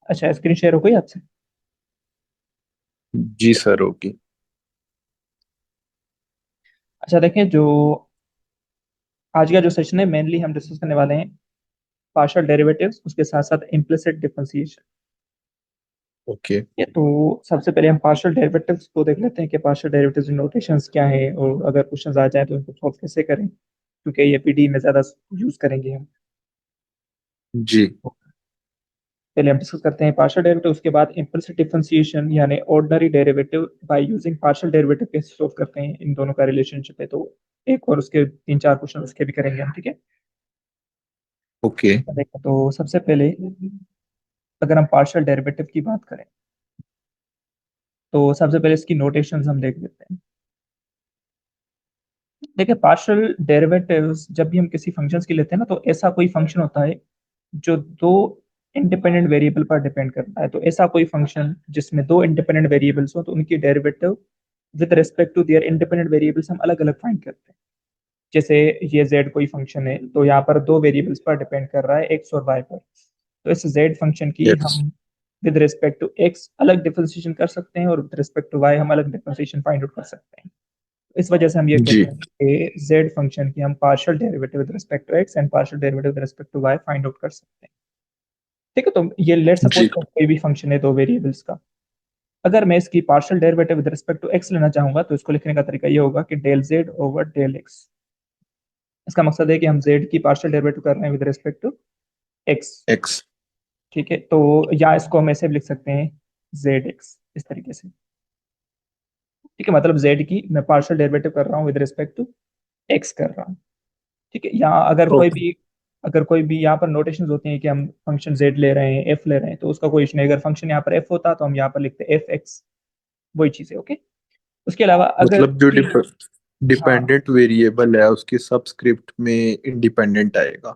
अच्छा, screen share हो गई आपसे? जी सर, होगी। अच्छा, देखें जो आज का जो सेशन है मेनली हम डिस्कस करने वाले हैं पार्शियल डेरिवेटिव्स, उसके साथ साथ इम्प्लिसिट डिफरेंशिएशन। ओके। ये तो सबसे पहले हम पार्शियल डेरिवेटिव्स को देख लेते हैं कि पार्शियल डेरिवेटिव्स नोटेशंस क्या है, और अगर क्वेश्चंस आ जाए तो इनको सॉल्व कैसे करें, क्योंकि ये पीडी में ज्यादा यूज करेंगे हम। जी। पहले हम डिस्कस करते हैं पार्शियल डेरिवेटिव, उसके बाद इम्प्लिसिट डिफरेंशिएशन यानी ordinary derivative by using partial derivative कैसे सॉल्व करते हैं, इन दोनों का रिलेशनशिप है। तो एक और उसके तीन चार क्वेश्चन उसके भी करेंगे हम, ठीक है। ओके। देखो, तो सबसे पहले अगर हम पार्शियल डेरिवेटिव की बात करें तो सबसे पहले इसकी नोटेशंस हम देख लेते हैं। देखिए, पार्शियल डेरिवेटिव्स जब भी हम किसी फंक्शंस की लेते हैं ना, तो ऐसा कोई फंक्शन होता है जो दो इंडिपेंडेंट वेरिएबल पर डिपेंड करता है। तो ऐसा कोई फंक्शन जिसमें दो इंडिपेंडेंट वेरिएबल्स हो, तो उनकी derivative with respect to their independent variables हम अलग अलग फाइंड करते हैं। जैसे ये z कोई फंक्शन है, तो यहाँ पर दो वेरिएबल्स पर डिपेंड कर रहा है, x और y पर। तो इस z फंक्शन की यस। हम विद रिस्पेक्ट टू x अलग डिफरेंशिएशन कर सकते हैं, और विद रिस्पेक्ट टू y हम अलग डिफरेंशिएशन फाइंड आउट कर सकते हैं। इस वजह से हम ये जी। कहते हैं कि z फंक्शन की हम partial derivative with respect to x and partial derivative with respect to y find out कर सकते हैं। ठीक है, तो ये लेट सपोज जी। कोई भी फंक्शन है दो वेरिएबल्स का। अगर मैं इसकी partial derivative with respect to x लेना चाहूंगा, तो इसको लिखने का तरीका ये होगा कि del z over del x। इसका मकसद है कि हम z की पार्शियल डेरिवेटिव कर रहे हैं with respect to x। X. ठीक है, तो या इसको हम ऐसे भी लिख सकते हैं जेड एक्स, इस तरीके से। ठीक है, मतलब z की मैं पार्शियल डेरिवेटिव कर रहा हूँ विद रिस्पेक्ट टू x कर रहा हूँ। ठीक है, यहाँ ओके। अगर कोई भी यहाँ पर नोटेशंस होती हैं कि हम फंक्शन z ले रहे हैं, f ले रहे हैं, तो उसका कोई इशू नहीं। अगर फंक्शन यहाँ पर f होता तो हम यहाँ पर लिखते एफ एक्स, वही चीज़ है। ओके, उसके अलावा अगर मतलब जो किसी हाँ डिपेंडेंट वेरिएबल है उसकी सबस्क्रिप्ट में इंडिपेंडेंट आएगा।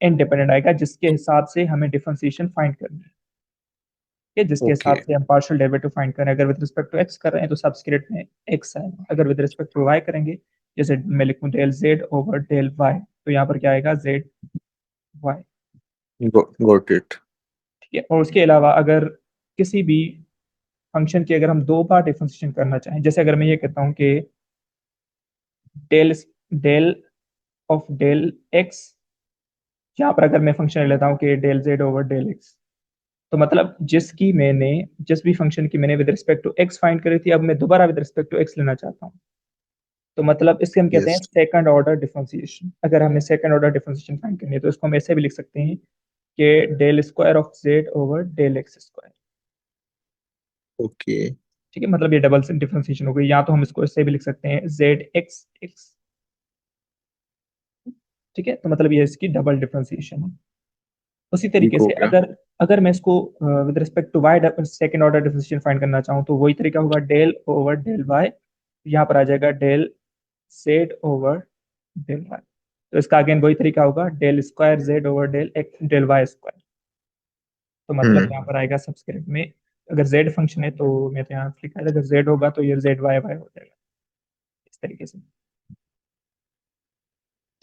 इंडिपेंडेंट आएगा, जिसके हिसाब से हमें डिफरेंशिएशन फाइंड करनी है। ठीक है, जिसके ओके। हिसाब से हम पार्शियल डेरिवेटिव फाइंड करें। अगर विद रिस्पेक्ट टू x कर रहे हैं तो सबस्क्रिप्ट में x आएगा। अगर विद रिस्पेक्ट टू y करेंगे, जैसे मैं लिखूं del z over del y, तो यहाँ पर क्या आएगा, z y। Got it. ठीक है, और उसके अलावा अगर किसी भी फंक्शन की अगर हम दो बार डिफरेंशिएशन करना चाहें, जैसे अगर मैं ये कहता हूँ कि del del of del x, यहाँ पर अगर मैं फंक्शन लेता हूँ कि del z over del x, तो मतलब जिस भी फंक्शन की मैंने with respect to x find करी थी, अब मैं दोबारा विद रिस्पेक्ट टू x लेना चाहता हूँ। तो मतलब इसके हम कहते हैं यस। Second order differentiation. अगर हमें सेकंड ऑर्डर डिफरेंशिएशन फाइंड करनी है, तो इसको हम ऐसे भी लिख सकते हैं कि del square of z over del x square. Okay. ठीक है, मतलब ये डबल डिफरेंशिएशन हो गई। या तो हम इसको ऐसे भी लिख सकते हैं जेड एक्स एक्स। ठीक है, तो मतलब ये इसकी डबल डिफरेंशिएशन है। उसी तरीके ठीक हो से गया। अगर अगर मैं इसको with respect to y second order differentiation find करना चाहूँ, तो वही तरीका होगा डेल ओवर डेल वाई। यहाँ पर आ जाएगा del z over del y. तो इसका अगेन वही तरीका होगा del square z over del y square. तो मतलब हम्म। यहाँ पर आएगा सबस्क्रिप्ट में, अगर जेड फंक्शन है तो मैं तो यहाँ लिखा है, अगर जेड होगा तो ये जेड वाई वाई हो जाएगा, इस तरीके से।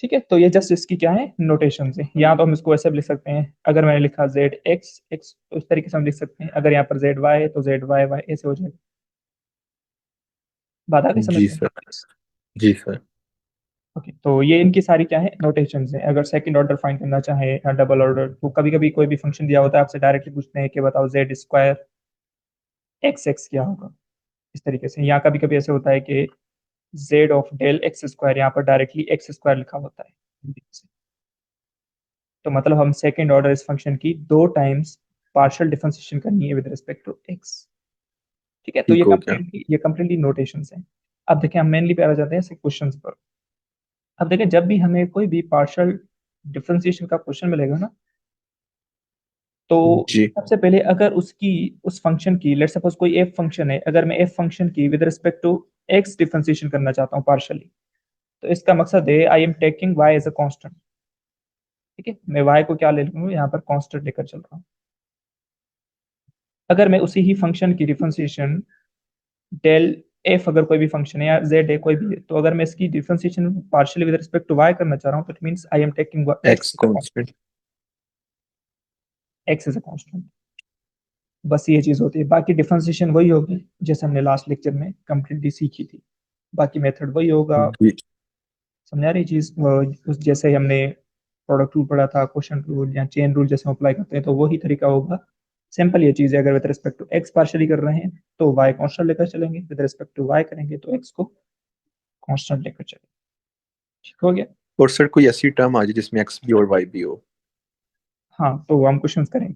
ठीक है, तो ये जस्ट इसकी क्या है, नोटेशन है। यहाँ तो हम इसको ऐसे भी लिख सकते हैं, अगर मैंने लिखा जेड एक्स एक्स तो इस तरीके से हम लिख सकते हैं। अगर यहाँ पर जेड वाई है तो जेड वाई वाई ऐसे हो जाएगा। बात आ गई समझ जी में? सर। जी सर। ओके, तो ये इनकी सारी क्या है, नोटेशंस हैं। अगर सेकंड ऑर्डर फाइंड करना चाहे या डबल ऑर्डर, तो कभी कभी कोई भी फंक्शन दिया होता है, आपसे डायरेक्टली पूछते हैं कि बताओ जेड स्क्वायर एक्स एक्स क्या होगा, इस तरीके से। या कभी कभी ऐसे होता है कि z of del x square, यहाँ पर डायरेक्टली एक्स स्क्वायर लिखा होता है। तो मतलब हम सेकंड ऑर्डर इस फंक्शन की दो टाइम्स पार्शियल डिफरेंशिएशन करनी है विद रिस्पेक्ट टू एक्स। ठीक है, तो ठीक हो गया। ये कंप्लीटली नोटेशंस हैं। अब देखिए, हम मेनली पे आ जाते हैं क्वेश्चंस पर। अब देखिए, जब भी हमें कोई भी पार्शियल डिफरेंशिएशन का क्वेश्चन मिलेगा ना, तो जी। सबसे पहले अगर उस फंक्शन की, लेट्स सपोज कोई एफ फंक्शन है, अगर मैं एफ फंक्शन की with respect to x differentiation करना चाहता हूँ पार्शियली, तो इसका मकसद है I am taking y as a constant. ठीक है, मैं वाई को क्या ले लूंगा, यहाँ पर कांस्टेंट लेकर चल रहा हूँ। अगर मैं उसी ही फंक्शन की डिफरेंशिएशन डेल एफ, अगर कोई भी फंक्शन है या जेड है कोई भी है, तो अगर मैं इसकी differentiation partially with respect to y करना चाह रहा हूँ, तो it means I am taking x x as a constant. Constant. X as a constant. बस ये चीज होती है, बाकी डिफरेंशिएशन वही होगी जैसे हमने लास्ट लेक्चर में कंप्लीटली सीखी थी। बाकी मेथड वही होगा। जी समझा रही चीज उस जैसे हमने प्रोडक्ट रूल पढ़ा था, क्वेश्चन रूल या चेन रूल जैसे अप्लाई करते हैं, तो वही तरीका होगा। सिंपल ये चीज है, अगर with respect to x partially कर रहे हैं तो वाई कांस्टेंट लेकर चलेंगे, विद रिस्पेक्ट टू वाई करेंगे तो एक्स को कांस्टेंट लेकर चलेंगे। ठीक हो गया। और सर कोई ऐसी टर्म आ जाए जिसमें एक्स भी और वाई भी हो। हाँ तो हम क्वेश्चन करेंगे।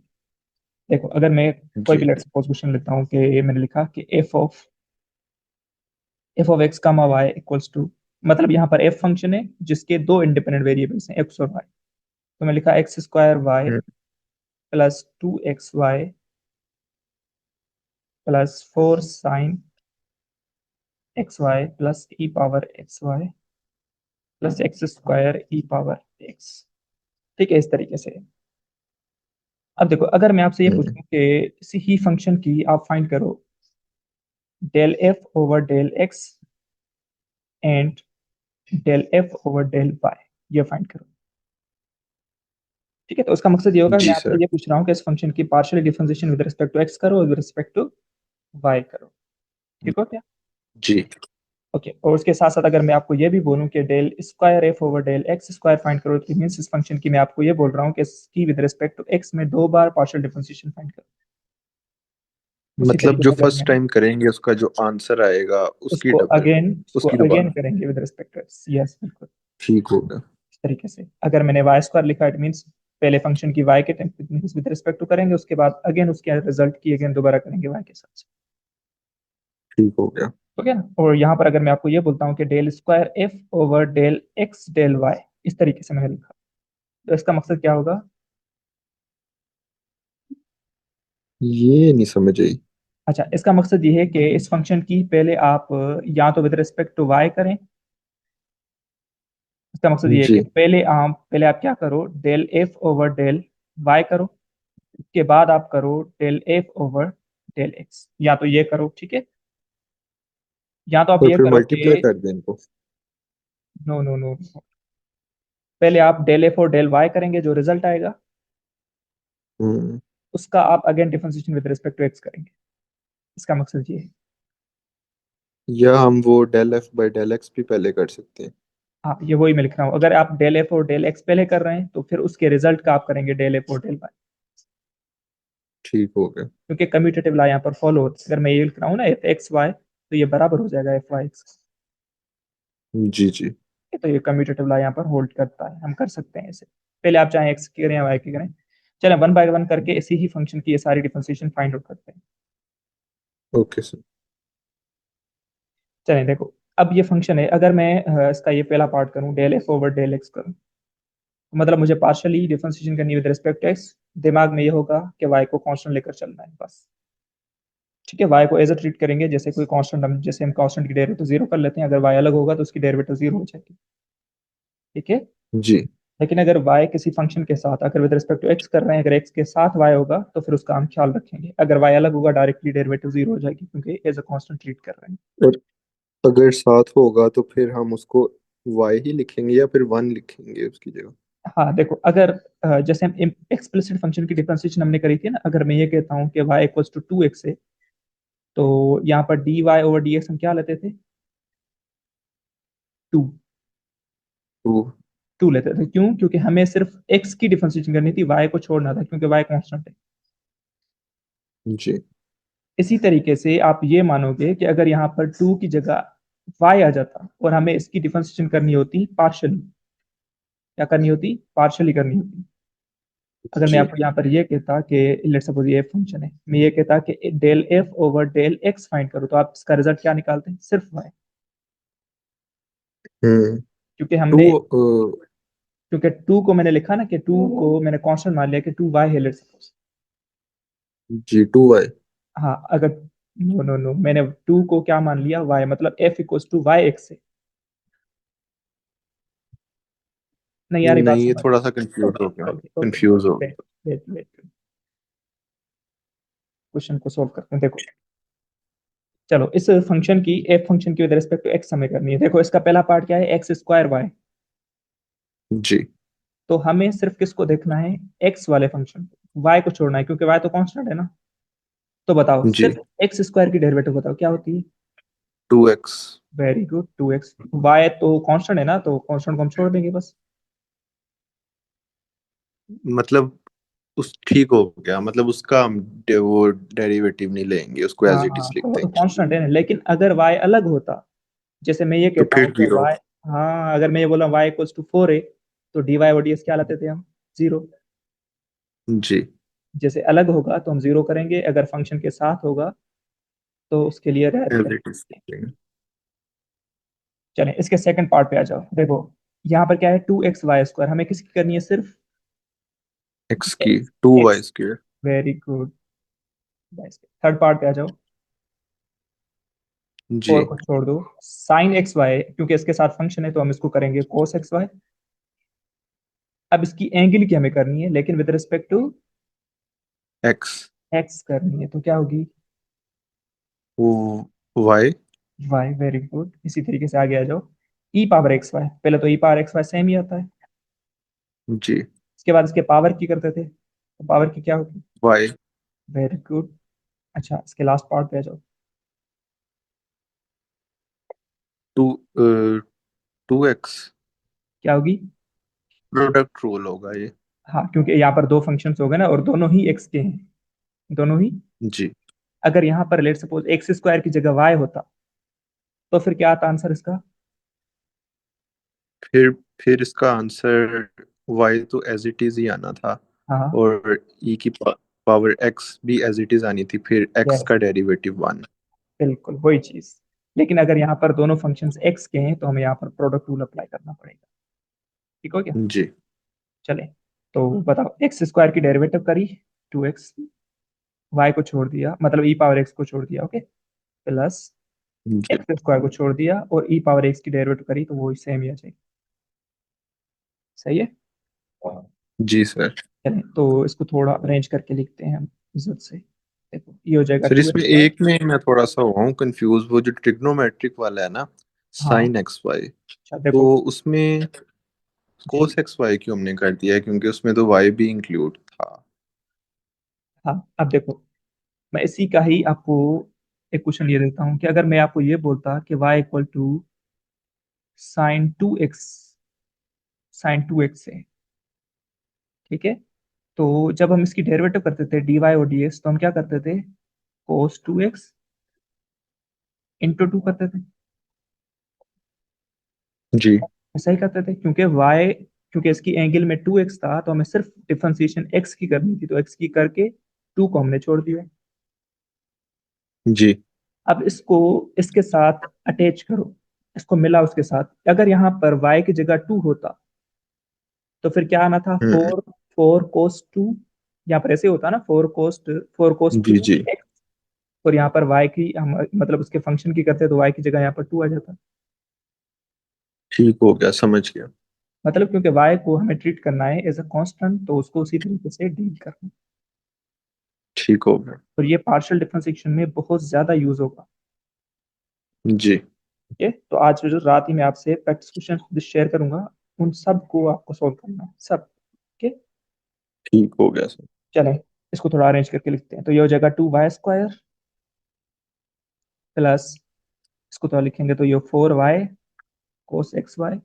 देखो अगर मैं कोई भी जी। लेट सपोज क्वेश्चन लेता हूँ कि मैंने लिखा कि f of x comma y equals to, मतलब यहाँ पर एफ फंक्शन है जिसके दो इंडिपेंडेंट वेरिएबल्स हैं एक्स और वाई। तो मैं लिखा x square y hmm, plus 2xy plus 4 sin x y plus e power x y plus x square e power x. ठीक है, इस तरीके से। अब देखो अगर मैं आपसे ये हम्म, पूछूं कि किसी ही फंक्शन की आप फाइंड करो del f over del x and del f over del y, ये फाइंड करो। ठीक है, तो उसका मकसद ये होगा कि मैं जी आपसे सर। ये पूछ रहा हूँ कि इस फंक्शन की partial differentiation with respect to x करो और विद रिस्पेक्ट टू वाई करो। ठीक हो क्या? जी ओके, और उसके साथ साथ अगर मैं आपको ये भी बोलूं कि del square f over del x square find करो, तो मीन्स इस फंक्शन की मैं आपको ये बोल रहा हूँ कि इसकी विद रिस्पेक्ट टू एक्स में दो बार पार्शियल डिफरेंशिएशन फाइंड करो। उसी मतलब तरीके जो से अगर फर्स्ट मैं टाइम करेंगे उसका जो आंसर आएगा उसकी डबल, उसको उसकी अगेन दोबारा। करेंगे with respect to x, yes बिल्कुल। ठीक होगा। इस तरीके से अगर मैंने वाई स्क्वायर लिखा, इट मीन्स पहले फंक्शन की वाई के विद रिस्पेक्ट टू करेंगे, उसके बाद अगेन उसके रिजल्ट की अगेन दोबारा करेंगे वाई के साथ। ठीक हो गया। ठीक है ना? और यहाँ पर अगर मैं आपको ये बोलता हूँ कि del square f over del x del y, इस तरीके से मैंने लिखा, तो इसका मकसद क्या होगा? ये नहीं समझ आई। अच्छा, इसका मकसद ये है कि इस फंक्शन की पहले आप या तो विद रिस्पेक्ट टू वाई करें। इसका मकसद ये है कि जी। पहले आप क्या करो, del f over del y करो, उसके बाद आप करो del f over del x, या तो ये करो। ठीक है, या तो आप और ये फिर करो मल्टीप्लाई कि कर दें इनको। नो नो नो, पहले आप डेल एफ और डेल वाई करेंगे, जो रिजल्ट आएगा हम्म। उसका आप again differentiation with respect to x करेंगे। इसका मकसद ये है। या हम वो del f by del x भी पहले कर सकते हैं। हाँ, ये वही मैं लिख रहा हूँ, अगर आप डेल एफ और डेल एक्स पहले कर रहे हैं तो फिर उसके रिजल्ट का आप करेंगे डेल एफ और डेल वाई, ठीक हो गया। क्योंकि कम्यूटेटिव लॉ यहाँ पर फॉलो होता है। अगर मैं ये लिख रहा हूँ ना एफ एक्स वाई, तो ये बराबर हो जाएगा एफ वाई एक्स। जी जी। तो ये कम्यूटेटिव लॉ यहाँ पर होल्ड करता है, हम कर सकते हैं इसे। पहले आप चाहे एक्स की करें या वाई की करें। चलें वन बाय वन करके इसी ही फंक्शन की ये सारी डिफरेंशिएशन फाइंड आउट करते हैं। Okay sir. चलें देखो, अब ये फंक्शन है, अगर मैं इसका ये पहला पार्ट करूँ del f over del x करूँ, तो मतलब मुझे पार्शियली डिफरेंशिएशन करनी है विद रिस्पेक्ट टू एक्स। दिमाग में ये होगा कि वाई को कांस्टेंट लेकर चलना है बस। ठीक है, वाई को एज अ ट्रीट करेंगे जैसे कोई कांस्टेंट, हम जैसे हम कांस्टेंट की डेरिवेटिव जीरो कर लेते हैं, अगर वाई अलग होगा तो उसकी डेरिवेटिव जीरो हो जाएगी। ठीक है, जी। लेकिन अगर वाई किसी फंक्शन के साथ, अगर विद रिस्पेक्ट टू एक्स कर रहे हैं, अगर एक्स के साथ वाई होगा तो फिर उसका हम ख्याल रखेंगे, अगर वाई अलग होगा डायरेक्टली डेरिवेटिव जीरो हो जाएगी, क्योंकि एज अ कांस्टेंट ट्रीट कर रहे हैं। और अगर साथ होगा तो फिर हम उसको वाई ही लिखेंगे या फिर वन लिखेंगे उसकी जगह। हाँ देखो, अगर जैसे हम एक्सप्लिसिट फंक्शन की डिफरेंशिएशन हमने करी थी ना, अगर मैं ये कहता हूँ कि y equals to two x है, तो यहाँ पर d y over d x हम क्या लेते थे? टू। तो टू लेते थे, क्यों? क्योंकि हमें सिर्फ एक्स की डिफरेंशिएशन करनी थी, वाई को छोड़ना था, क्योंकि वाई कांस्टेंट है। जी। इसी तरीके से आप ये मानोगे कि अगर यहाँ पर टू की जगह वाई आ जाता और हमें इसकी डिफरेंशिएशन करनी होती पार्शियली, क्या करनी होती? पार्शियली करनी होती। अगर मैं जी। आपको यहाँ पर ये कहता कि लेट्स सपोज ये फंक्शन है, मैं ये कहता कि del f over del x find करो, तो आप इसका रिजल्ट क्या निकालते हैं? सिर्फ वाई। हम्म। क्योंकि हमने टू। क्योंकि टू को मैंने लिखा ना कि टू को मैंने कांस्टेंट मान लिया कि टू वाई है, लेट्स सपोज। जी टू वाई। हाँ अगर, नो नो नो, मैंने टू को क्या मान लिया? वाई, मतलब f equals to y x है। नहीं यार, ये बात नहीं ये समझ। थोड़ा सा कंफ्यूज ओके हो गया। ओके ओके, कंफ्यूज हो वेट गया। वेट वेट, क्वेश्चन को सॉल्व करते हैं। देखो चलो, इस फंक्शन की एफ फंक्शन की विद रिस्पेक्ट टू एक्स हमें करनी है। देखो इसका पहला पार्ट क्या है? X square y. जी। तो हमें सिर्फ किसको देखना है? एक्स वाले फंक्शन को, वाई को छोड़ना है, क्योंकि वाई तो कांस्टेंट है ना। तो बताओ जी। सिर्फ एक्स स्क्वायर की डेरिवेटिव बताओ क्या होती है। 2x। Very good, 2x। Y तो कांस्टेंट है ना, तो कांस्टेंट को हम छोड़ देंगे बस। मतलब उस ठीक हो गया, मतलब उसका हम वो डेरिवेटिव नहीं लेंगे, उसको हाँ एज इट हाँ, इज तो लिख वो तो देंगे। कांस्टेंट है ना, लेकिन अगर वाई अलग होता, जैसे मैं ये तो कहता हूँ फिर कि जीरो। वाई, हाँ अगर मैं ये बोला वाई इक्वल्स टू 4 है, तो डी वाई और डी एस क्या लाते थे हम, जीरो। जी। जैसे अलग होगा तो हम जीरो करेंगे, अगर फंक्शन के साथ होगा तो उसके लिए रहते एज हैं। इट इज लिख देंगे। चलें इसके सेकंड पार्ट पे आ जाओ, देखो यहाँ पर क्या है, 2xy स्क्वायर, हमें किसकी करनी है, सिर्फ एक्स की। X. 2y²। Very good. Third part पे आ जाओ, जी। फोर को छोड़ दो, साइन एक्स वाई, क्योंकि इसके साथ फंक्शन है तो हम इसको करेंगे कोस एक्स वाई। अब इसकी एंगल की हमें करनी है, लेकिन with respect to x. X करनी है, तो क्या होगी, वो वाई। वाई। वेरी गुड, इसी तरीके से आगे आ जाओ, ई पावर एक्स वाई, पहले तो ई पावर एक्स वाई सेम ही आता है, जी। इसके बाद इसके पावर की करते थे, तो पावर की क्या होगी। वाई। Very good. अच्छा इसके लास्ट पार्ट पे आ जाओ, 2 2x। क्या होगी। प्रोडक्ट रूल होगा ये। हाँ, क्योंकि यहाँ पर दो फंक्शंस हो गए ना, और दोनों ही एक्स के हैं, दोनों ही। जी। अगर यहाँ पर लेट सपोज एक्स स्क्वायर की जगह वाई होता, तो फिर क्या आता आंसर इसका। फिर फिर इसका आंसर वाई तो एज इट इज ही आना था। हाँ, और ई की पावर एक्स भी एज इट इज आनी थी, फिर एक्स यस, का डेरिवेटिव 1। बिल्कुल वही चीज। लेकिन अगर यहाँ पर दोनों फंक्शंस एक्स के हैं तो हमें यहाँ पर प्रोडक्ट रूल अप्लाई करना पड़ेगा। ठीक हो गया। जी। चले, तो बताओ एक्स स्क्वायर की डेरिवेटिव करी, 2x, वाई को छोड़ दिया, मतलब ई पावर एक्स को छोड़ दिया, ओके, प्लस जी। एक्स स्क्वायर को छोड़ दिया और ई पावर एक्स की डेरिवेटिव करी, तो वो सेम ही आ जाएगी। सही है। जी सर। चलें तो इसको थोड़ा अरेंज करके लिखते हैं हम इज्जत से। देखो ये हो जाएगा सर टू इसमें एक्स वाई एक में मैं थोड़ा सा हुआ हूँ कंफ्यूज, वो जो ट्रिग्नोमेट्रिक वाला है ना, हाँ, साइन एक्स वाई, अच्छा तो देखो, उसमें जी कोस एक्स वाई क्यों हमने कर दिया है, क्योंकि उसमें तो वाई भी इंक्लूड था। हाँ, अब देखो मैं इसी का ही आपको एक क्वेश्चन ये देता हूँ कि अगर मैं आपको ये बोलता कि y equal to sine 2x, sine 2x है, ठीक है, तो जब हम इसकी डेरिवेटिव करते थे dy और dx, तो हम क्या करते थे, cos 2x इंटू टू करते थे, जी। ऐसा ही करते थे, क्योंकि y, क्योंकि इसकी एंगल में 2x था, तो हमें सिर्फ डिफरेंशिएशन x की करनी थी, तो x की करके 2 को हमने छोड़ दिया। जी। अब इसको इसके साथ अटैच करो, इसको मिला उसके साथ, अगर यहाँ पर y की जगह 2 होता, तो फिर क्या आना था, हम्म। 4 4 cos 2, यहाँ पर ऐसे होता ना, 4 cos 2 जी। जी। एक्स, और यहाँ पर y की हम मतलब उसके फंक्शन की करते तो y की जगह यहाँ पर 2 आ जाता। ठीक हो गया, समझ गया। मतलब क्योंकि y को हमें ट्रीट करना है एज अ कांस्टेंट, तो उसको उसी तरीके से डील करना है। ठीक हो गया। और ये पार्शियल डिफरेंशिएशन में बहुत ज्यादा यूज होगा। जी। ठीक है, तो आज जो रात ही मैं आपसे प्रैक्टिस क्वेश्चन शेयर करूंगा, उन सब को आपको सॉल्व करना है सब। ठीक है, ठीक हो गया सर। चलें इसको थोड़ा अरेंज करके लिखते हैं, तो ये हो जाएगा 2y स्क्वायर प्लस, इसको थोड़ा लिखेंगे तो ये 4y cos x y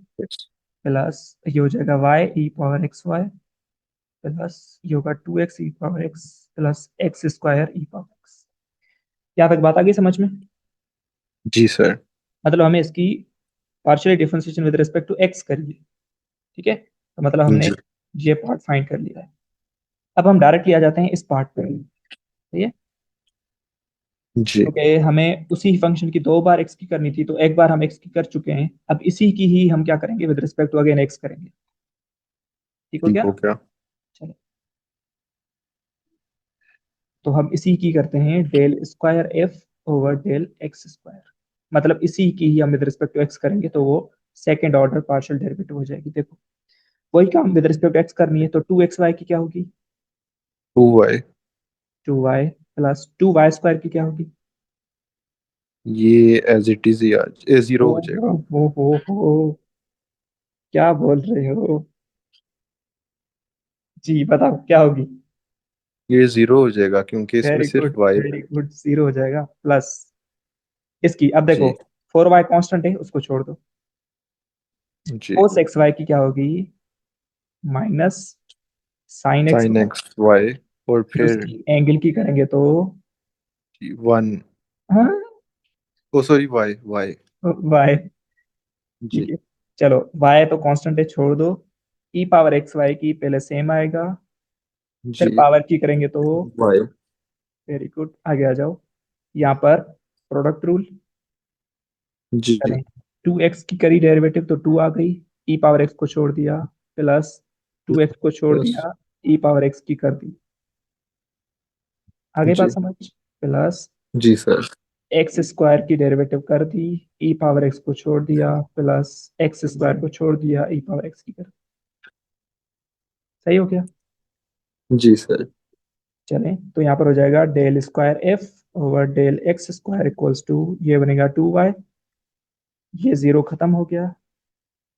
plus, ये हो जाएगा y e power x y plus, ये होगा 2x e power x plus x² e power x। यहाँ तक बात आ गई समझ में। जी सर। मतलब हमें इसकी partial differentiation with respect to x करिए। ठीक है, तो मतलब हमने जी। ये पार्ट फाइंड कर लिया है। अब हम डायरेक्टली आ जाते हैं इस पार्ट पे। ठीक है, जी। क्योंकि हमें उसी फंक्शन की दो बार x की करनी थी, तो एक बार हम x की कर चुके हैं, अब इसी की ही हम क्या करेंगे, with respect to again x करेंगे। ठीक हो ठीक गया। हो गया। चलो, तो हम इसी की करते हैं del square f over del x square, मतलब इसी की ही हम विद रिस्पेक्ट टू एक्स करेंगे, तो वो सेकेंड ऑर्डर पार्शियल डेरिवेटिव हो जाएगी। देखो वही काम विद रिस्पेक्ट टू एक्स करनी है, तो 2xy की क्या होगी, 2y। 2y plus 2y square की क्या होगी, ये एज इट इज ही आज ए ओ जीरो हो हो जाएगा। हो, क्या बोल रहे हो, जी बताओ क्या होगी। ये जीरो हो जाएगा क्योंकि इसमें वेरी सिर्फ good, y. Very good, zero हो जाएगा प्लस इसकी। अब देखो, जी। 4y कांस्टेंट है, उसको छोड़ दो। जी। cos एक्स वाई की क्या होगी? Minus sine x sine y. X y और फिर फिर उसकी एंगल की करेंगे तो 1। हाँ, ओ सॉरी, वाई वाई। वाई। ठीक जी। है, चलो वाई तो कांस्टेंट है, छोड़ दो। ई पावर एक्स वाई की पहले सेम आएगा, फिर जी। पावर की करेंगे तो। वाई। वेरी गुड, आगे आ जाओ। यहाँ पर प्रोडक्ट रूल। जी। चलें, 2x की करी डेरिवेटिव तो 2 आ गई, ई पावर एक्स को छोड़ दिया, प्लस 2x को छोड़ बस। दिया, ई पावर एक्स की कर दी। आगे बात जी। समझ। प्लस जी सर। एक्स स्क्वायर की डेरिवेटिव कर दी, ई पावर एक्स को छोड़ दिया, प्लस एक्स स्क्वायर को छोड़ दिया, ई पावर एक्स की कर दी। सही हो गया। जी सर। चलें, तो यहाँ पर हो जाएगा del square f over del x square equals to, ये बनेगा 2y, ये जीरो खत्म हो गया,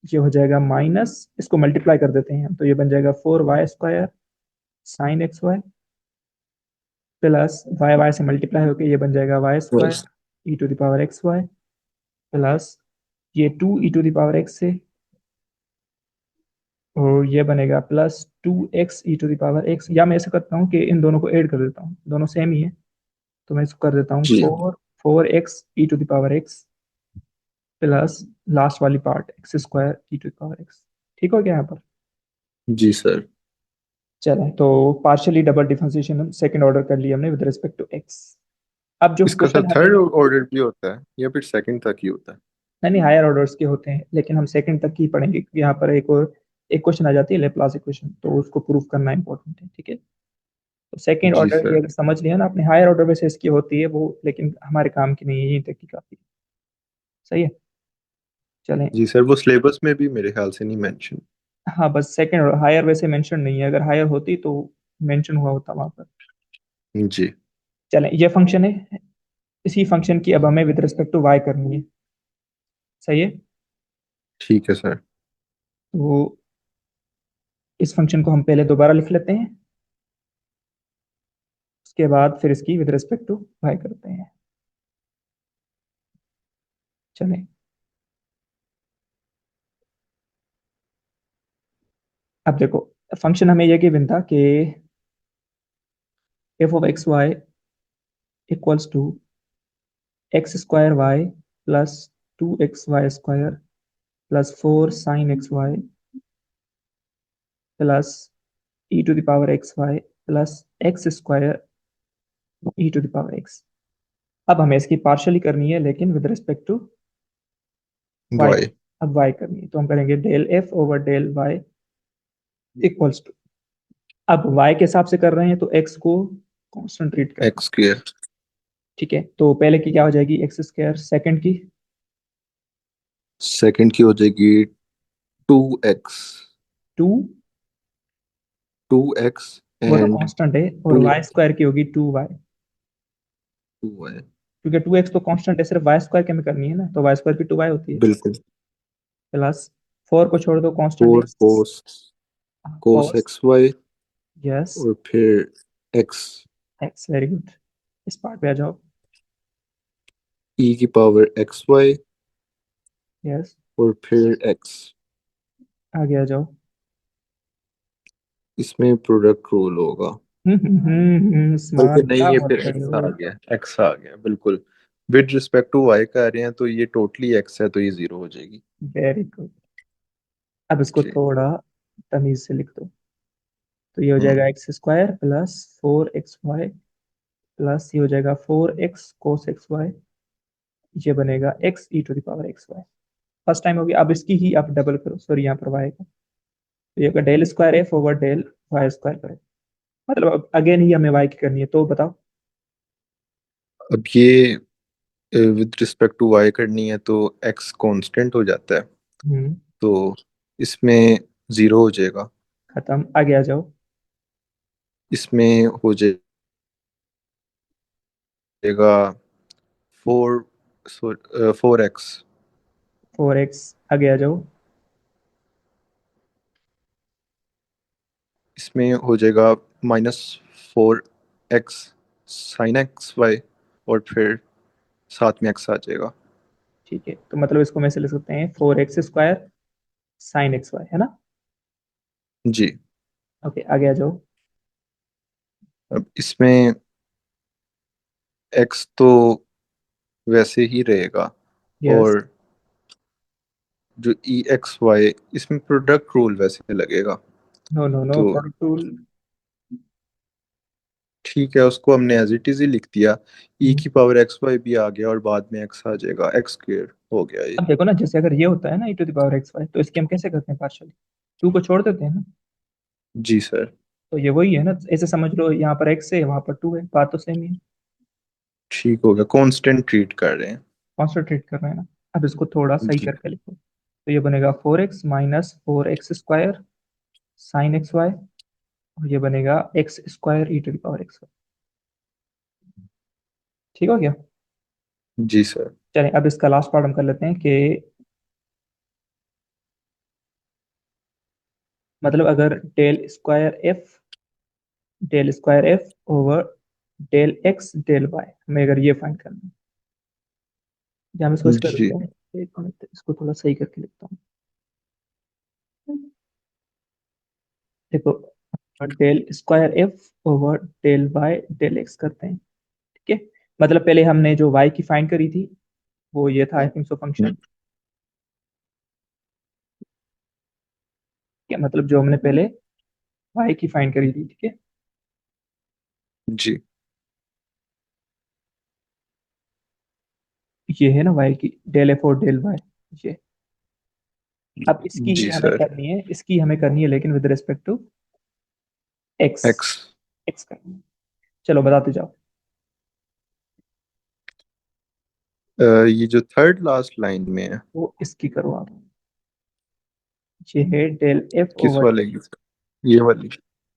ये हो जाएगा माइनस, इसको मल्टीप्लाई कर देते हैं तो ये बन जाएगा 4y square sine x y, plus y y से मल्टीप्लाई होकर ये बन जाएगा वाई बस। Square e to the power x y, plus ये 2 e to the power x से, और ये बनेगा plus 2x e to the power x, या मैं ऐसे करता हूँ कि इन दोनों को ऐड कर देता हूँ, दोनों सेम ही है। तो मैं इसको कर देता हूँ जी। 4x e to the power x plus last वाली part x square e to the power x. ठीक हो गया यहाँ पर। जी सर। चलें, तो partially double differentiation second order कर लिया हमने विद रिस्पेक्ट टू एक्स। अब जो इसका सर क्वेश्चन हमें, थर्ड ऑर्डर भी होता है या फिर सेकंड तक ही होता है? नहीं हायर ऑर्डर्स के होते हैं, लेकिन हम सेकंड तक ही पढ़ेंगे क्योंकि यहाँ पर एक और एक क्वेश्चन आ जाती है लेप्लास इक्वेशन, तो उसको प्रूव करना इंपॉर्टेंट है। ठीक है, तो सेकंड जी ऑर्डर ये सर। अगर समझ लिया ना आपने, हायर ऑर्डर में से इसकी होती है वो, लेकिन हमारे काम की नहीं है, यहीं तक की काफी है। सही है। चलें, जी सर, वो सिलेबस में भी मेरे ख्याल से नहीं मेंशन। हाँ बस सेकंड ऑर्डर, हायर वैसे मेंशन नहीं है, अगर हायर होती तो मेंशन हुआ होता वहां पर। जी। चलें, ये फंक्शन है, इसी फंक्शन की अब हमें विद रिस्पेक्ट टू वाई करनी है। सही है। ठीक है सर। तो इस फंक्शन को हम पहले दोबारा लिख लेते हैं, उसके बाद फिर इसकी विद रिस्पेक्ट टू वाई करते हैं। चलें, अब देखो, फंक्शन हमें यह गिवन था कि f of x y equals to x square y plus 2xy square plus 4 sin x y plus e to the power x y plus x square e to the power x। अब हमें इसकी partially करनी है, लेकिन with respect to y। Y. अब y करनी है तो हम करेंगे del f over del y equals to, अब y के हिसाब से कर रहे हैं तो x को कांस्टेंट ट्रीट कर रहे हैं। X square. ठीक है, तो पहले की क्या हो जाएगी एक्स स्क्वायर, सेकंड की सेकंड की हो जाएगी 2x। 2, 2x वो तो एंड कांस्टेंट है, और 2। y स्क्वायर की होगी 2y, 2y। क्योंकि 2x तो कांस्टेंट है, सिर्फ वाई स्क्वायर के में करनी है ना, तो वाई स्क्वायर की 2y होती है, बिल्कुल। प्लस 4 को छोड़ दो, कांस्टेंट है, 4 कोस कोस cos, एक्स वाई यस, और फिर एक्स एक्स, वेरी गुड। इस पार्ट पे आ जाओ। ई की पावर एक्स वाई यस, और फिर एक्स। आगे आ जाओ। इसमें प्रोडक्ट रूल होगा। बल्कि स्मार्ट, नहीं, क्या ये बात फिर कर रहे एक्स आ हो। गया, एक्स आ गया बिल्कुल। विद रिस्पेक्ट टू वाई का रहे हैं तो ये टोटली एक्स है, तो ये जीरो हो जाएगी। Very good. अब इसको जी। थोड़ा तमीज से लिख दो, तो ये हो जाएगा हम्म। X square plus 4xy plus ये हो जाएगा 4x cos एक्स वाई, ये बनेगा x e to the power x y। First time होगी, अब इसकी ही आप डबल करो, सॉरी यहाँ पर y का, तो ये होगा del square f over del y square करें, मतलब अब अगेन ही हमें y की करनी है, तो बताओ। अब ये विद रिस्पेक्ट टू वाई करनी है तो एक्स कांस्टेंट हो जाता है, हम्म, तो इसमें जीरो हो जाएगा। खत्म, आगे आ जाओ। इसमें हो जाएगा 4, 4x। 4x, आगे आ जाओ। इसमें हो जाएगा 4x साइन एक्स वाई, और फिर साथ में एक्स आ जाएगा। ठीक है, तो मतलब इसको मैं से लिख सकते हैं 4x² साइन एक्स वाई, है ना? जी। ओके, आगे आ जाओ। अब इसमें एक्स तो वैसे ही रहेगा, यस। और जो ई एक्स वाई, इसमें प्रोडक्ट रूल वैसे लगेगा। नो नो नो, तो प्रोडक्ट रूल। ठीक है, उसको हमने एज इट इज ही लिख दिया। ई की पावर एक्स वाई भी आ गया, और बाद में एक्स आ जाएगा, एक्स स्क्वेयर हो गया ये। अब देखो ना, जैसे अगर ये होता है ना e⁻x y, तो इसकी हम कैसे करते हैं पार्शियल? टू को छोड़ देते हैं ना। जी सर। तो ये वही है ना, ऐसे समझ लो, यहाँ पर x है, वहां पर 2 है, बात तो सेम ही है। ठीक हो गया, कांस्टेंट ट्रीट कर रहे हैं। कॉन्सेंट्रेट कर रहे हैं ना। अब इसको थोड़ा सही जी। करके लिखो, तो ये बनेगा 4x - 4x² sign x y, और ये बनेगा x² e⁻x y। ठीक हो गया? जी सर। चलिए, अब इसका लास्ट पार्ट हम कर लेते हैं कि मतलब अगर del square f over del x del y, हमें अगर ये फाइंड करना है, या हम इसको इस कर जी। देते हैं। एक मिनट, इसको थोड़ा सही करके लिखता हूँ। देखो, del square f over del y del x करते हैं। ठीक है, मतलब पहले हमने जो y की फाइंड करी थी, वो ये था, आई थिंक सो फंक्शन। क्या मतलब, जो हमने पहले y की फाइंड करी थी, ठीक है, जी। ये है ना y की, डेल f और डेल y, ये। अब इसकी ही जी हमें सर। करनी है, इसकी हमें करनी है, लेकिन with respect to x। X. x करनी है। चलो बताते जाओ। ये जो थर्ड लास्ट लाइन में है, वो इसकी करो आप। ये है डेल एफ किस ओवर वाले की? ये वाली।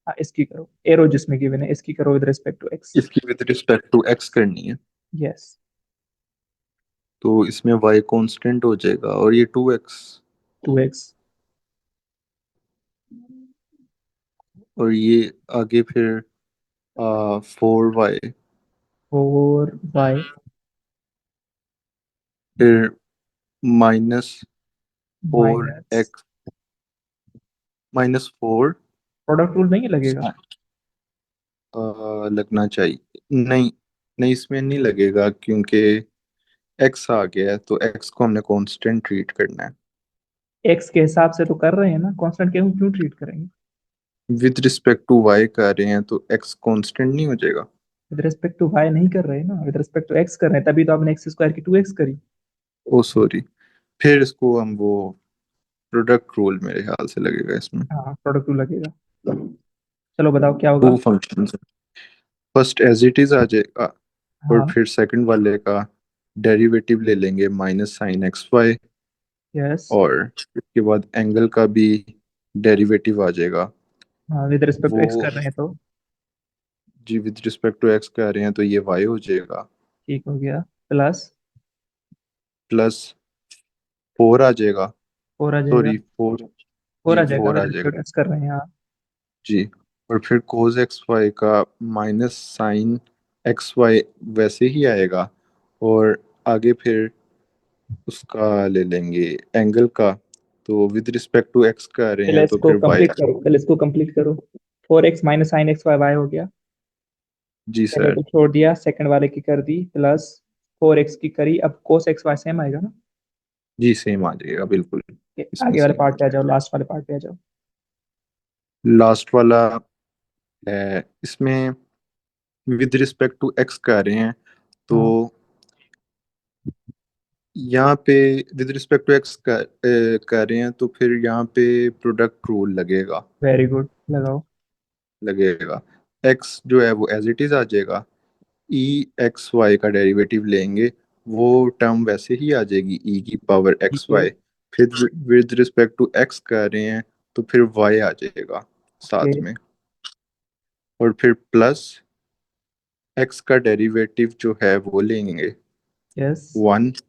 हाँ, इसकी करो, एरो जिसमें गिवन है, इसकी करो विद रिस्पेक्ट टू एक्स। इसकी विद रिस्पेक्ट टू एक्स करनी है। यस। तो इसमें वाई कांस्टेंट हो जाएगा, और ये 2x, 2x। और ये आगे फिर 4y, 4y फिर -4 माइनस, एक्स, -4। प्रोडक्ट रूल नहीं लगेगा? लगना चाहिए। नहीं, नहीं इसमें नहीं लगेगा, क्योंकि एक्स आ गया है, तो एक्स को हमने कांस्टेंट ट्रीट करना है। एक्स के हिसाब से तो कर रहे हैं ना, कांस्टेंट क्यों क्यों ट्रीट करेंगे? विद रिस्पेक्ट टू वाई कर रहे हैं, तो एक्स कांस्टेंट नहीं हो जाएगा? विद रिस्पेक्ट टू वाई नहीं कर रहे हैं ना, विद रिस्पेक्ट टू एक्स कर रहे हैं, तभी तो आपने x² की 2x करी। ओ सॉरी। फिर इसको हम वो प्रोडक्ट रूल मेरे ख्याल से लगेगा इसमें। हाँ, प्रोडक्ट रूल लगेगा। चलो बताओ क्या होगा। Two function, first as it is आ जाएगा, और हाँ। फिर सेकंड वाले का डेरिवेटिव ले लेंगे, -sin xy, यस। और उसके बाद एंगल का भी डेरिवेटिव आ जाएगा। हाँ, विद रिस्पेक्ट टू एक्स वो कर रहे हैं तो जी विद रिस्पेक्ट टू एक्स कर रहे हैं, तो ये वाई हो जाएगा। ठीक हो गया, प्लस +4 आ जाएगा। 4 आ जाएगा। सॉरी, 4। 4 जी आ जाएगा, 4 विद आ रिस्पेक्ट जाएगा। टू एक्स कर रहे हैं, हाँ। जी। और फिर कोस एक्स वाई का -sin xy वैसे ही आएगा, और आगे फिर उसका ले लेंगे एंगल का। तो विद रिस्पेक्ट टू एक्स कर रहे पहले हैं, तो इसको फिर वाई। कंप्लीट करो, पहले इसको कंप्लीट करो। 4x minus sine x y y हो गया। जी पहले सर। को छोड़ दिया, सेकंड वाले की कर दी, प्लस 4x की करी, अब कोस एक्स वाई सेम आएगा ना। जी सेम आ जाएगा बिल्कुल। इसमें आगे वाले सेम आ पार्ट पे आ जाओ, जाएगा। लास्ट वाले पार्ट पे आ जाओ। लास्ट वाला है, इसमें विद रिस्पेक्ट टू एक्स कर रहे हैं, तो हाँ, यहाँ पे विद रिस्पेक्ट टू एक्स कर रहे हैं, तो फिर यहाँ पे प्रोडक्ट रूल लगेगा। वेरी गुड, लगाओ। लगेगा। एक्स जो है वो एज इट इज आ जाएगा। ई एक्स वाई का डेरिवेटिव लेंगे, वो टर्म वैसे ही आ जाएगी, ई की पावर ठीक एक्स है। वाई। फिर विद रिस्पेक्ट टू एक्स कर रहे हैं, तो फिर वाई आ जाएगा ओके। साथ में, और फिर प्लस एक्स का डेरिवेटिव जो है वो लेंगे, यस। 1,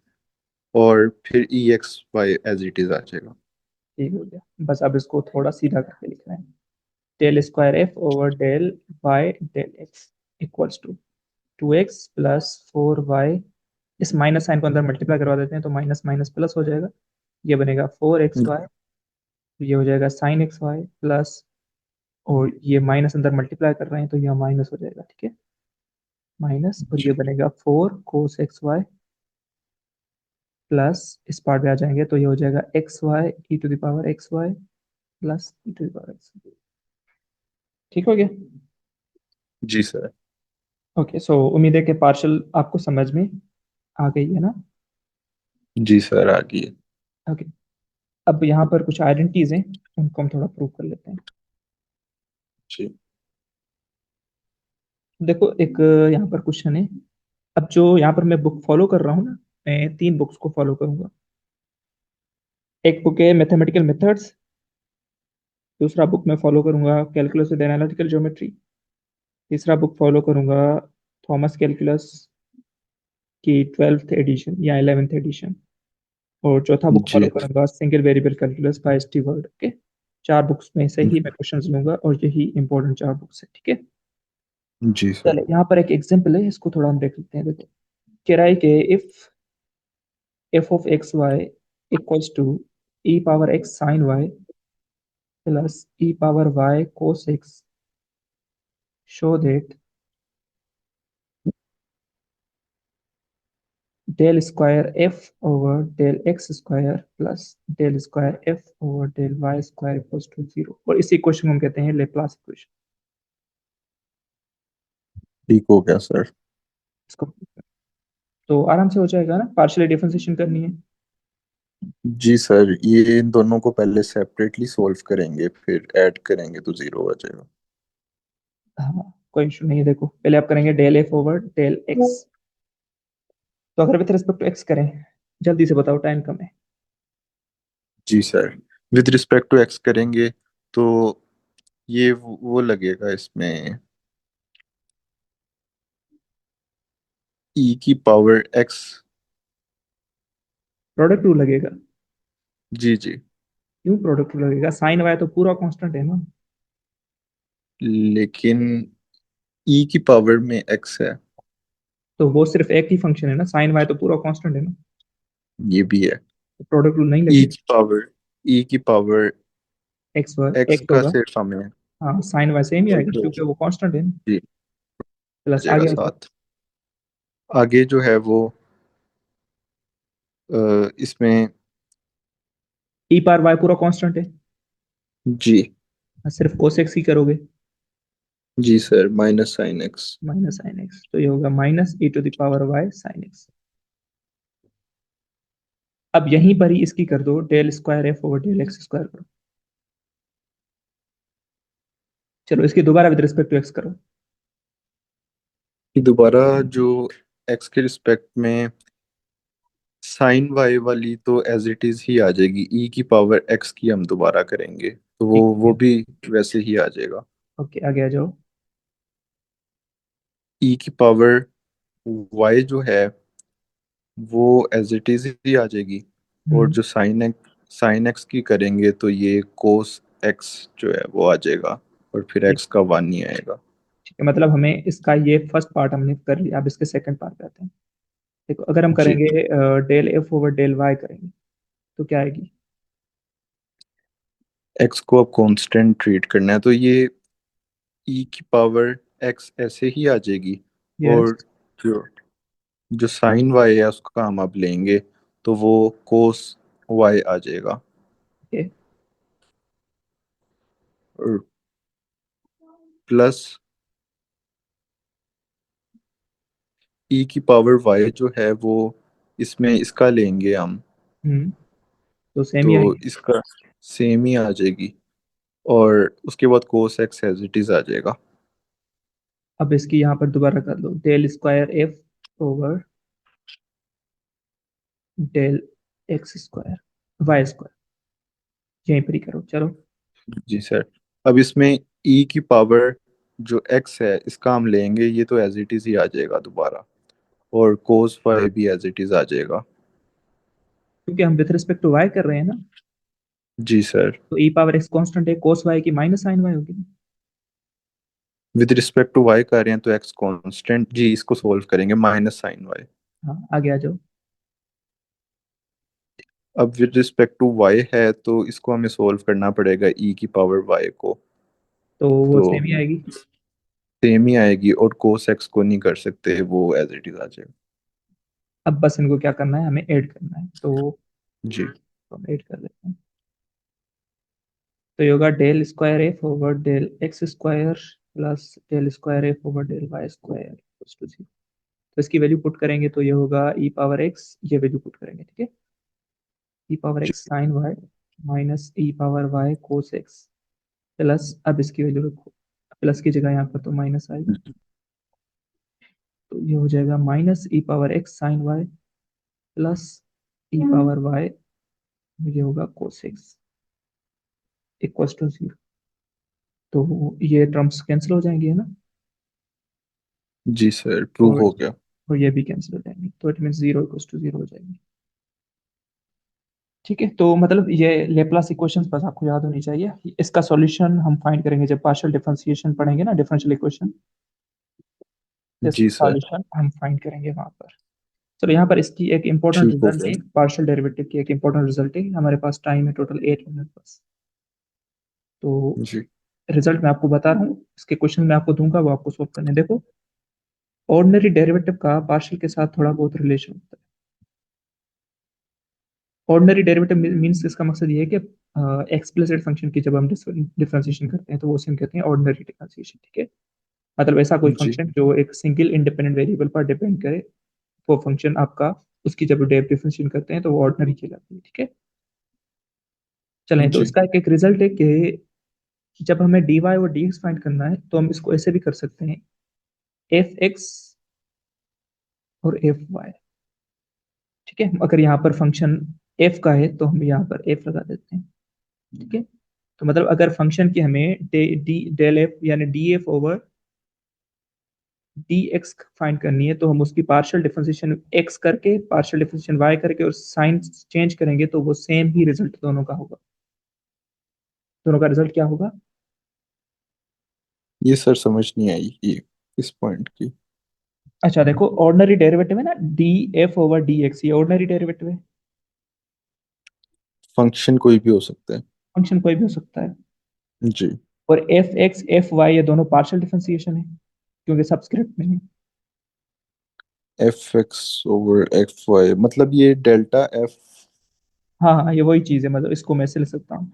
और फिर e x y as it is आ जाएगा। ठीक हो गया, बस अब इसको थोड़ा सीधा करके लिखना है। Del square f over del y del x equals to 2x plus 4y। इस माइनस साइन को अंदर मल्टीप्लाई करवा देते हैं तो माइनस माइनस प्लस हो जाएगा। ये बनेगा 4xy। ये हो जाएगा साइन एक्स वाई प्लस, और ये माइनस अंदर मल्टीप्लाई कर रहे हैं तो यह माइनस हो जाएगा, ठीक है, माइनस, और ये जी बनेगा 4 cos xy प्लस, इस पार्ट में आ जाएंगे तो ये हो जाएगा xy e⁻xy प्लस e⁻x। ठीक हो गया। जी सर। ओके, सो उम्मीद है कि पार्शल आपको समझ में आ गई है ना। जी सर, आ गई है। ओके, अब यहाँ पर कुछ आइडेंटिटीज हैं, उनको हम थोड़ा प्रूव कर लेते हैं। जी देखो एक यहाँ पर क्वेश्चन है। अब जो यहाँ पर मैं बुक फॉलो कर रहा हूँ ना, मैं 3 बुक्स को फॉलो करूंगा। एक बुक है मैथमेटिकल मेथड्स, दूसरा बुक मैं फॉलो करूंगा कैलकुलस विद एनालिटिकल ज्योमेट्री, तीसरा बुक फॉलो करूंगा थॉमस कैलकुलस की 12th एडिशन या 11th एडिशन, और चौथा बुक फॉलो जी करूंगा single variable calculus by Stewart. Okay, 4 books में से ही मैं क्वेश्चंस लूंगा और यही इंपॉर्टेंट 4 बुक्स है, ठीक है। जी सर। चले, यहाँ पर एक एग्जांपल है, इसको थोड़ा हम देख लेते हैं। देखो, कह रहा है कि if f of x y equals to e power x sin y plus e power y cos x, show that del square f over del x square plus del square f over del y square equals to 0। और इसी question को हम कहते हैं Laplace equation. ठीक हो गया sir. इसको तो आराम से हो जाएगा ना, पार्शियल डिफरेंशिएशन करनी है। जी सर, ये इन दोनों को पहले सेपरेटली सॉल्व करेंगे, फिर ऐड करेंगे तो जीरो आ जाएगा। हाँ, कोई इशू नहीं है। देखो, पहले आप करेंगे del f over del x. तो अगर विथ रिस्पेक्ट टू एक्स करें, जल्दी से बताओ, टाइम कम है। जी sir, with respect to x करेंगे तो ये वो लगेगा इसमें ई की पावर एक्स। प्रोडक्ट रूल लगेगा। जी जी। क्यों प्रोडक्ट रूल लगेगा? साइन वाई तो पूरा कांस्टेंट है ना। लेकिन ई की पावर में एक्स है। तो वो सिर्फ एक ही फंक्शन है ना, साइन वाई तो पूरा कांस्टेंट है ना। ये भी है। तो प्रोडक्ट रूल नहीं ई लगेगा। की पावर ई की पावर एक्स वर एक्स एक्स का होगा। सिर्फ हमें हाँ, साइन वाई सेम ही आएगा तो क्योंकि वो कांस्टेंट है ना। जी आ प्लस जाएगा आगे आ जाओ। साथ। आगे जो है वो इसमें ई पार वाई पूरा कांस्टेंट है। जी। हाँ, सिर्फ कोस एक्स ही करोगे, जी sir, minus sine x. Minus sine x, तो ये होगा minus e to the power y sine x. अब यहीं पर ही इसकी कर दो del square f over del x square करो। चलो, इसकी दोबारा विद रिस्पेक्ट टू एक्स करो। दोबारा जो एक्स के रिस्पेक्ट में साइन वाई वाली तो एज इट इज ही आ जाएगी। ई की पावर एक्स की हम दोबारा करेंगे तो वो ठीक वो है। भी वैसे ही आ जाएगा। ओके, आगे आ जाओ। ई की पावर वाई जो है वो एज इट इज ही आ जाएगी। और हम्म। जो साइन एक्स की करेंगे तो ये कोस एक्स जो है वो आ जाएगा, और फिर ठीक। एक्स का वन ही आएगा। ठीक है, मतलब हमें इसका ये फर्स्ट पार्ट हमने कर लिया, अब इसके सेकंड पार्ट पे आते हैं। देखो, अगर हम जी। करेंगे del f over del y करेंगे तो क्या आएगी? एक्स को अब कांस्टेंट ट्रीट करना है तो ये ई की पावर एक्स ऐसे ही आ जाएगी। यस। और जो जो साइन वाई है उसका हम अब लेंगे तो वो कोस वाई आ जाएगा। ओके। और प्लस ई की पावर वाई जो है वो इसमें इसका लेंगे हम हम्म, तो सेम तो ही आएगी। इसका सेम ही आ जाएगी। और उसके बाद cos x as it is आ जाएगा। अब इसकी यहाँ पर दोबारा कर लो, del square f over del x square y square, यहीं पर ही करो, चलो। जी सर, अब इसमें ई की पावर जो एक्स है इसका हम लेंगे, ये तो एज इट इज ही आ जाएगा दोबारा। और कोस फाई भी एज इट इज आ जाएगा। क्योंकि हम विथ रिस्पेक्ट टू वाई कर रहे हैं ना, जी सर। तो ई पावर एक्स कांस्टेंट है, कोस वाई की माइनस साइन वाई होगी। विद रिस्पेक्ट टू वाई कर रहे हैं तो एक्स कांस्टेंट जी, इसको सोल्व करेंगे माइनस साइन वाई। हाँ आगे आ जाओ। अब विद रिस्पेक्ट टू वाई है तो इसको हमें सोल्व करना पड़ेगा ई की पावर वाई को। तो वो तो सेम ही आएगी। सेम ही आएगी, और कोस एक्स को नहीं कर सकते, वो एज इट इज आ जाएगा। अब बस इनको क्या करना है, हमें ऐड करना है, जी तो हम ऐड कर लेते हैं। तो ये होगा del square f over del x square plus del square f over del y square to zero. तो इसकी वैल्यू पुट करेंगे तो ये होगा ई पावर एक्स, ये वैल्यू पुट करेंगे, ठीक है। E power g x sine y minus e power y cos x plus, अब इसकी वैल्यू रखो, प्लस की जगह यहाँ पर तो माइनस आएगा, तो ये हो जाएगा minus e power x sine y plus e power y, ये होगा cos x equals to zero. तो ये टर्म्स कैंसिल हो जाएंगे, है ना। जी सर, प्रूव और हो गया। और ये भी कैंसिल हो जाएंगे, तो it mean zero equals to zero हो जाएंगे। ठीक है, तो मतलब ये लेप्लास इक्वेशंस बस आपको याद होनी चाहिए। इसका सॉल्यूशन हम फाइंड करेंगे जब पार्शियल डिफरेंशिएशन पढ़ेंगे ना, डिफरेंशियल इक्वेशन, इसका जी सर, सॉल्यूशन हम फाइंड करेंगे वहां पर। चलो यहाँ पर इसकी एक इंपॉर्टेंट ठीक हो रिजल्ट है, गया। पार्शियल डेरिवेटिव की एक इंपॉर्टेंट रिजल्ट है। हमारे पास टाइम है टोटल 8 मिनट बस। तो जी रिजल्ट मैं आपको बता रहा हूँ, इसके क्वेश्चन मैं आपको दूंगा, वो आपको सोल्व करने। देखो, ऑर्डिनरी डेरिवेटिव का पार्शियल के साथ थोड़ा बहुत रिलेशन होता है। ऑर्डिनरी डेरिवेटिव मीन्स, इसका मकसद ये है कि एक्सप्लिसिट फंक्शन की जब हम डिफरेंशिएशन करते हैं तो वो उसे हम कहते हैं ऑर्डिनरी डिफरेंशिएशन, ठीक है। मतलब ऐसा कोई जी फंक्शन जो एक सिंगल इंडिपेंडेंट वेरिएबल पर डिपेंड करे, वो फंक्शन आपका, उसकी जब डिफरेंशिएशन करते हैं तो वो ऑर्डिनरी कहलाती है, ठीक है। चलें, तो जी इसका एक रिजल्ट है कि जब हमें dy और dx फाइंड करना है तो हम इसको ऐसे भी कर सकते हैं, एफ एक्स और एफ वाई, ठीक है। अगर यहाँ पर फंक्शन एफ का है तो हम यहाँ पर एफ लगा देते हैं, ठीक है। तो मतलब अगर फंक्शन की हमें डेल एफ यानी D F over d x find करनी है, तो हम उसकी पार्शियल डिफरेंशिएशन एक्स करके पार्शियल डिफरेंशिएशन वाई करके और साइन चेंज करेंगे तो वो सेम ही रिजल्ट दोनों का होगा। दोनों का रिजल्ट क्या होगा? ये सर समझ नहीं आई ये इस पॉइंट की। अच्छा देखो, ऑर्डिनरी डेरिवेटिव है ना, D F over d x, ये ऑर्डिनरी डेरिवेटिव है। फंक्शन कोई भी हो सकता है। फंक्शन कोई भी हो सकता है। जी, और एफ एक्स एफ वाई ये दोनों पार्शियल डिफरेंशिएशन है, क्योंकि सबस्क्रिप्ट में है। F x over f y, मतलब ये डेल्टा एफ। हाँ हाँ, ये वही चीज है, मतलब इसको मैं ऐसे लिख सकता हूँ,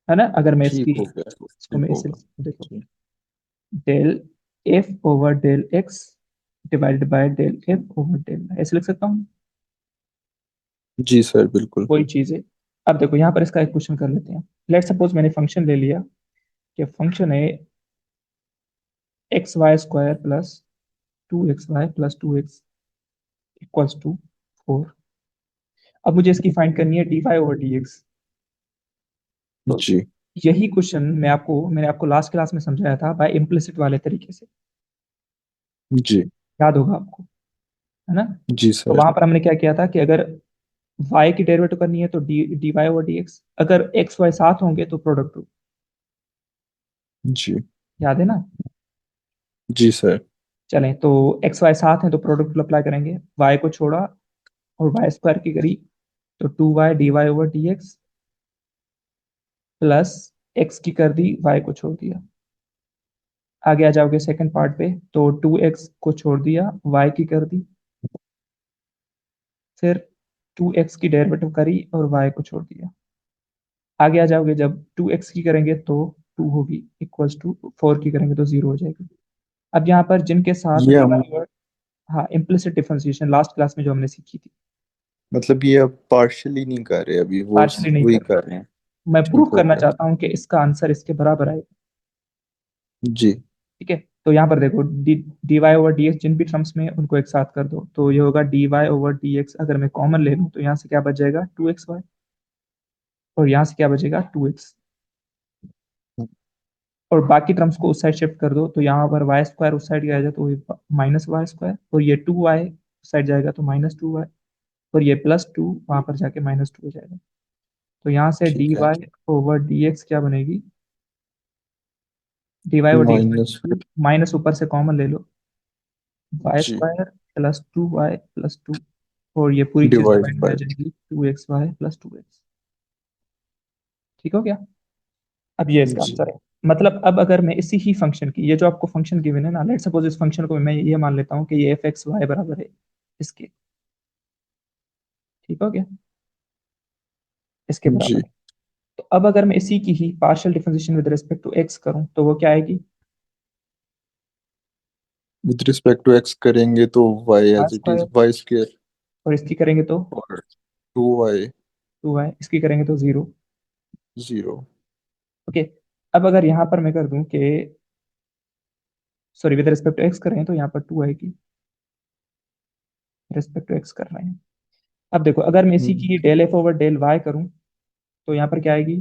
है ना। अगर मैं ठीक इसकी, हो गया, इसको ठीक मैं ऐसे लिख होगा। सकता हूँ, देखो, जी del f over del x divided by del f over del y, ऐसे लिख सकता हूँ। जी सर, बिल्कुल। वही चीज है। अब देखो यहाँ पर इसका एक क्वेश्चन कर लेते हैं। लेट सपोज मैंने फंक्शन ले लिया कि फंक्शन है x y square plus 2xy plus 2x equals to 4। अब मुझे इसकी फाइंड करनी है d y over d x. तो जी यही क्वेश्चन मैंने आपको लास्ट क्लास में समझाया था बाय इम्प्लिसिट वाले तरीके से, जी याद होगा आपको, है ना। जी तो सर। वहां पर हमने क्या किया था कि अगर y की डेरिवेटिव करनी है तो d y over d x, अगर एक्स वाई साथ होंगे तो प्रोडक्ट रूल, जी याद है ना। जी सर। चलें, तो एक्स वाई साथ हैं तो प्रोडक्ट रूल अप्लाई करेंगे, y को छोड़ा और वाई स्क्वायर की करी, तो 2y d y over d x plus x की कर दी, y को छोड़ दिया। आगे आ जाओगे सेकंड पार्ट पे, तो 2x को छोड़ दिया, y की कर दी, फिर 2x की डेरिवेटिव करी और y को छोड़ दिया। आगे आ जाओगे, जब 2x की करेंगे तो 2 होगी इक्वल्स टू, 4 की करेंगे तो 0 हो जाएगी। अब यहाँ पर जिनके साथ ये हम, डिवाइड, हाँ इम्प्लिसिट डिफरेंशिएशन लास्ट क्लास में जो हमने सीखी थी, मतलब ये अब पार्शियली नहीं कर रहे, अभी वो पार्शली नहीं वही कर, कर रहे हैं। मैं ठीक प्रूव हो करना गया। चाहता हूँ कि इसका आंसर इसके बराबर आएगा, जी ठीक है। तो यहाँ पर देखो, d y over d x जिन भी टर्म्स में उनको एक साथ कर दो, तो ये होगा d y over d x. अगर मैं कॉमन ले लूँ तो यहाँ से क्या बच जाएगा, 2xy, और यहाँ से क्या बचेगा, 2x। और बाकी टर्म्स को उस साइड शिफ्ट कर दो, तो यहाँ पर वाई स्क्वायर उस साइड आ जाए तो माइनस वाई स्क्वायर, और ये 2y उस साइड जाएगा तो -2y, और ये +2 वहां पर जाके -2 हो जाएगा। तो यहाँ से डी ठीक है। वाई ओवर डी एक्स क्या बनेगी, dy और dx माइनस। माइनस ऊपर से कॉमन ले लो, वाई जी। स्क्वायर प्लस 2y+2, और ये पूरी चीज डिवाइड डिवाइड में आ बाय। जाएगी 2xy+2x। ठीक हो गया? अब ये इसका जी। आंसर है। मतलब अब अगर मैं इसी ही फंक्शन की, ये जो आपको फंक्शन गिवन है ना, लेट सपोज इस फंक्शन को मैं ये मान लेता हूँ कि ये f(x, y) बराबर है इसके। ठीक हो गया? इसके बराबर जी। है। तो अब अगर मैं इसी की ही partial differentiation with respect to x करूं तो वो क्या आएगी? विद रिस्पेक्ट टू एक्स करेंगे तो y y as it is square, y स्क्र और इसकी करेंगे तो और 2y 2y, इसकी करेंगे तो 0। 0। ओके। अब अगर यहाँ पर मैं कर दूं कि, sorry, with respect to x कर रहे हैं तो यहाँ पर 2 आएगी, रिस्पेक्ट टू x कर रहे हैं। अब देखो, अगर मैं इसी की del f over del y करूं तो यहाँ पर क्या आएगी?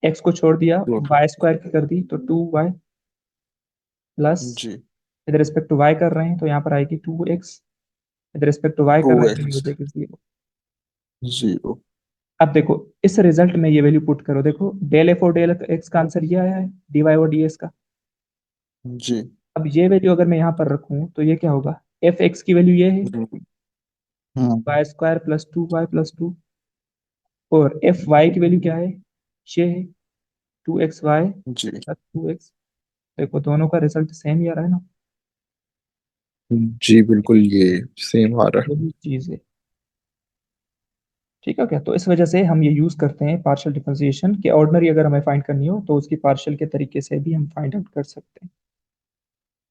x को छोड़ दिया, वाई स्क्वायर की कर दी तो 2y प्लस, जी। विद रिस्पेक्ट टू y कर रहे हैं तो यहाँ पर आएगी 2x, with respect to y to कर रहे हैं तो ये हो एक्स जाएगी 0। 0। अब देखो, इस रिजल्ट में ये वैल्यू पुट करो, देखो डेल एफ और डेल एक्स का आंसर ये आया है, dy और ds का। जी। अब ये वैल्यू अगर मैं यहाँ पर रखूं तो ये क्या होगा? एफ एक्स की वैल्यू ये है, हम्म। y² + 2y+2, और एफ वाई की वैल्यू क्या है? ये है 2xy जी। Plus 2x। देखो दोनों का रिजल्ट सेम ही आ रहा है ना, जी बिल्कुल ये सेम आ रहा वही चीज है। ठीक है क्या? तो इस वजह से हम ये यूज करते हैं पार्शियल डिफरेंशिएशन कि ऑर्डिनरी अगर हमें फाइंड करनी हो तो उसकी पार्शियल के तरीके से भी हम फाइंड आउट कर सकते हैं।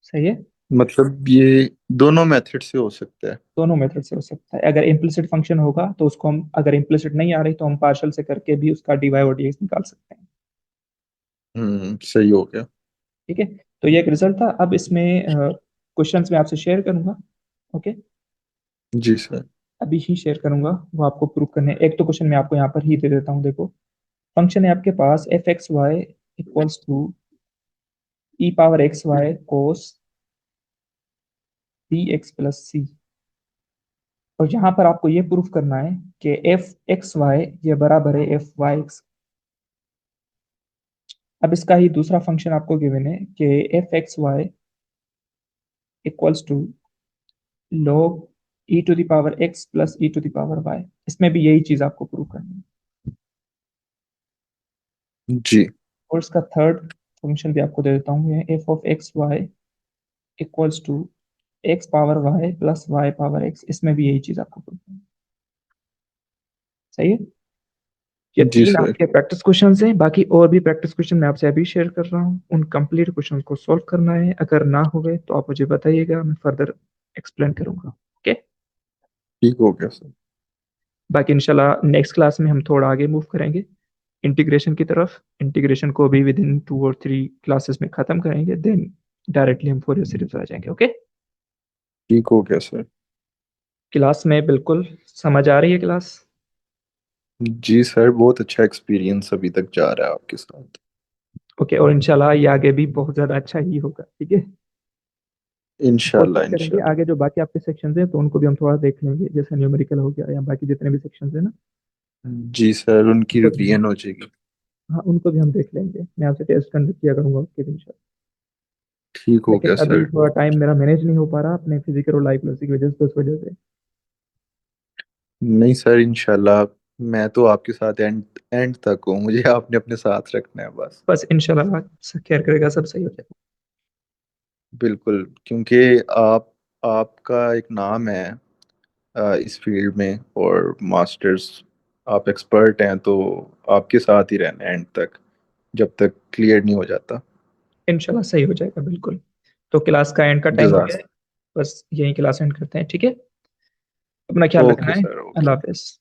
सही है? है। मतलब ये दोनों मेथड से हो सकता है। दोनों मेथड से हो सकता है। अगर इम्प्लिसिट फंक्शन होगा तो उसको हम, अगर इम्प्लिसिट नहीं आ रही तो हम पार्शियल से करके भी उसका dy और dx निकाल सकते हैं। सही हो गया। ठीक है? तो ये एक रिजल्ट था। अब इसमें क्वेश्चंस मैं आपसे शेयर करूंगा। ओके, जी सर। अभी ही शेयर करूंगा, वो आपको प्रूव करने। एक तो क्वेश्चन मैं आपको यहाँ पर ही दे देता हूँ, देखो। फंक्शन है आपके पास f(x, y) = e⁻xy cos bx+c, और यहाँ पर आपको ये प्रूफ करना है कि f(x, y) ये बराबर है f(y)x। अब इसका ही दूसरा फंक्शन आपको गिवन है कि f(x, y) = log e⁻x plus e⁻y। इसमें भी यही चीज आपको प्रूव करनी है। जी। और इसका थर्ड फंक्शन भी आपको दे देता हूँ, ये f(x, y) = x⁻y plus y⁻x। इसमें भी यही चीज आपको प्रूव करनी है। सही है? ये जी तीन सर। आपके प्रैक्टिस क्वेश्चंस हैं। बाकी और भी प्रैक्टिस क्वेश्चन मैं आपसे अभी शेयर कर रहा हूँ, उन कंप्लीट क्वेश्चन को सॉल्व करना है। अगर ना हुए तो आप मुझे बताइएगा, मैं फर्दर एक्सप्लेन करूंगा। ओके? ठीक हो गया सर। बाकी इंशाल्लाह नेक्स्ट क्लास में हम थोड़ा आगे मूव करेंगे इंटीग्रेशन की तरफ। इंटीग्रेशन को भी विद इन 2 और 3 क्लासेस में खत्म करेंगे, देन डायरेक्टली हम फोरियर सीरीज आ जाएंगे। ओके? ठीक हो गया सर। क्लास में बिल्कुल समझ आ रही है क्लास? जी सर बहुत अच्छा एक्सपीरियंस अभी तक जा रहा है आपके साथ। ओके, और इंशाल्लाह ये आगे भी बहुत ज्यादा अच्छा ही होगा। ठीक है? कोशिश इंशाल्लाह करेंगे इंशाल्लाह। आगे जो बाकी आपके सेक्शंस हैं तो उनको भी हम थोड़ा देख लेंगे, जैसे न्यूमेरिकल हो गया या बाकी जितने भी सेक्शंस हैं ना, जी सर उनकी उनको भी हम, रिवीजन हो जाएगी। हाँ, उनको भी हम देख लेंगे। मैं आपसे टेस्ट कंडक्ट किया करूंगा उसके दिन इंशाल्लाह। ठीक हो लेकिन गया अभी सर। थोड़ा टाइम मेरा मैनेज नहीं हो पा रहा अपने फिजिकल और लाइफ की वजह से, तो उस वजह से। नहीं सर इंशाल्लाह। मैं तो आपके साथ एंड एंड तक हूँ मुझे आपने अपने साथ रखना है बस। बस इंशाल्लाह खैर करेगा, सब सही हो जाएगा। बिल्कुल क्योंकि आप आपका एक नाम है इस फील्ड में और मास्टर्स आप एक्सपर्ट हैं तो आपके साथ ही रहना है एंड तक जब तक क्लियर नहीं हो जाता। इंशाल्लाह सही हो जाएगा, बिल्कुल। तो क्लास का एंड का टाइम हो जजाक। गया है, बस यही क्लास एंड करते हैं। ठीक है? अपना ख्याल रखना ओके है। सर अल्लाह ओके। हाफिज।